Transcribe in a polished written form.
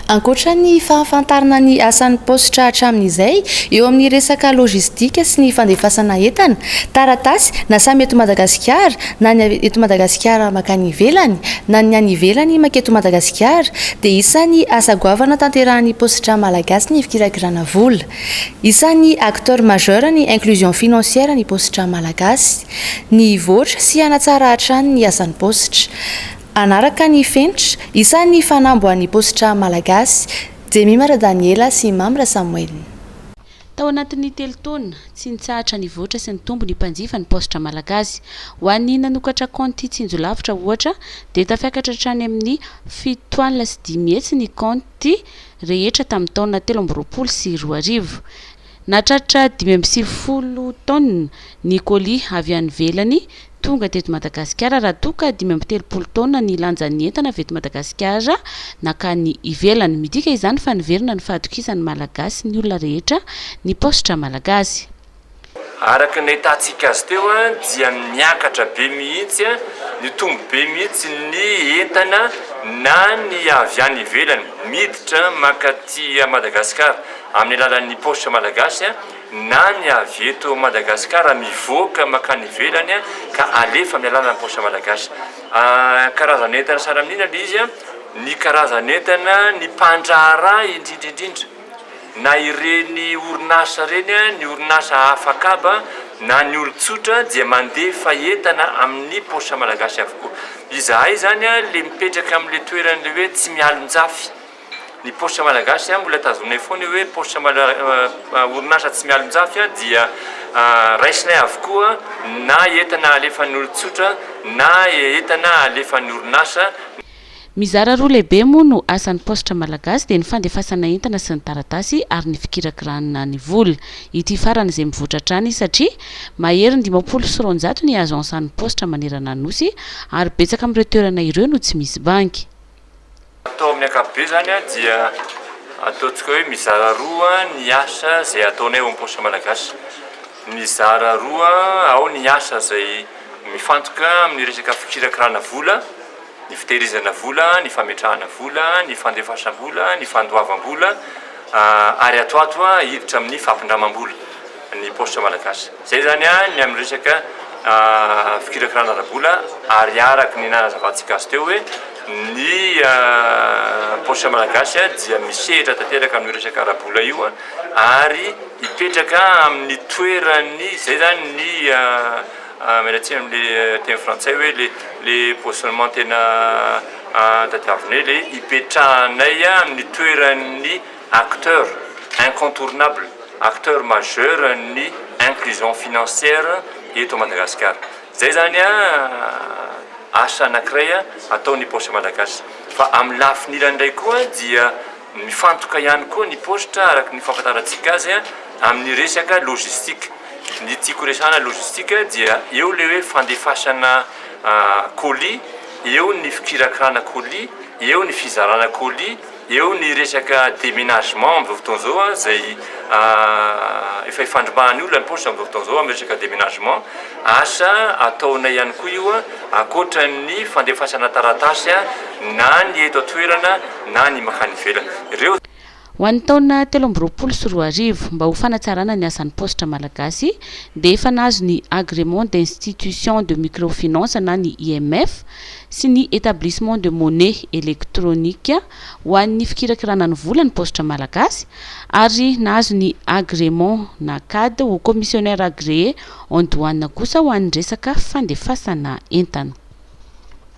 Ankoatra ny fahafantarana ny asan'ny postra hatramin'izay eo amin'ny resaka lojistika sy ny fandefasana entana, taratasy na samy eto Madagasikara na ny eto Madagasikara makany ivelany na ny any ivelany maketo Madagasikara dia isan'ny asa goavana tanterahan'ny postra malagasy ny fikirakirana vola. Isan'ny acteur majeur ny inclusion financière ny postra malagasy, ny voatra sy hanatsara hatrany ny asan'ny postra. Anaraka ny fenitra, isan'ny fanamboan'ny postra malagasy, Jemimara Daniela sy Mamra Samuel. Tao anatin'ny 3 taona, tsy nitsahatra ny voatra sy ny tombo ny mpanjifa ny postra malagasy. Ho an'ny nanokatra kaonty tsinjolavitra ohatra, dia tafiakatra hatrany amin'ny 7.5 hetsy ny kaonty rehetra tamin'ny taona 2020 sy 2020. Nahatratra 5.0 taona ny colis avy any ivelany tonga teto Madagasikara raha toka 5.30 taona ny lanjan'ny entana avy eto Madagasikara nakany ivelany. Midika izany fa niverina ny fahatokisan'ny malagasy ny olona rehetra ny postra malagasy. Araka ny hitantsika azy teo dia miakatra be mihitsy, ny tombo be mihitsy ny entana na ny avy any ivelany miditra makaty Madagasikara amin'ny alalan'ny postra malagasy na ny avy eto Madagasikara mivoaka makany ivelany ka alefa amin'ny alalan'ny postra malagasy. Karazana entana sara amin'ina izy ny karazana entana ny mpandrahara indrindra na ireny orinasa reny, ny orinasa hafakaba na ny olon-tsotra dia mandefa entana amin'ny postra malagasy avokoa. Izahay zany le mipetraka amin'le toerana hoe tsy mialon-jafy. Ny postra malagasy mbola tazomina foana hoe postra orinasa tsy mialon-jafy dia raisinay avokoa na entana alefan'ny olon-tsotra na entana alefan'ny orinasa. Mizara roa lehibe moa no asan'ny postra malagasy dia ny fandefasana entana sy ny taratasy ary ny fikirakirana ny vola. Ity farany izay mivoatra hatrany satria mahery 900 ny agensan'ny postra manerana nosy ary betsaka amin'ireo toerana ireo no tsy misy banky. Atao amin'ny ankapobeny zany dia ataontsika hoe mizara roa ny asa izay ataonay eo amin'ny postra malagasy. Mizara roa ao ny asa izay mifantoka amin'ny resaka fikirakirana vola, ny fitehirizana vola, ny fametrahana vola, ny fandefasam-bola, ny fandoavam-bola ary ato hiditra amin'ny fampindramam-bola ny postra malagasy. Zay zany ny amin'ny resaka fikirakirana vola ary araka ny nazavantsika azy teo hoe ny postra malagasy dia misehatra tanteraka amin'ny resaka arabola io ary hipetraka amin'ny toerany zay zany ny melatsy amin'le teny frantsay hoe le positionnement tena tadiavinay le hipetrahanay amin'ny toeran'ny acteur incontournable, acteur majeur ny inclusion financière eto Madagasikara. Zay zany asa anankiray ataon'ny postra malagasy. Fa amin'ny lafin'ilany indray koa dia mifantoka ihany koa ny postra araka ny fahafantarantsika azy amin'ny resaka logistique. Ny tiako resana logistika dia eo le hoe fandefasana colis, eo ny fikirakirana colis, eo ny fizarana colis, eo ny resaka déménagement amin'izao fotoana izao izay efa ifandromahan'ny olona ny postra amin'izao fotoana izao amin'ny resaka déménagement. Asa ataonay ihany koa io ankoatra ny fandefasana taratasy na ny eto an-toerana na ny makany ivelany. Ireo ho an'ny taona 2020 sy 2020 mba ho fanatsarana ny asan'ny postra malagasy dia efa nahazo ny agrément d'institution de microfinance na ny IMF sy ny établissement de monnaie électronique ho an'ny fikirakirana ny vola ny postra malagasy ary nahazo ny agrément NACAD ho commissionnaire agréé en douane kosa ho an'ny resaka fandefasana entana.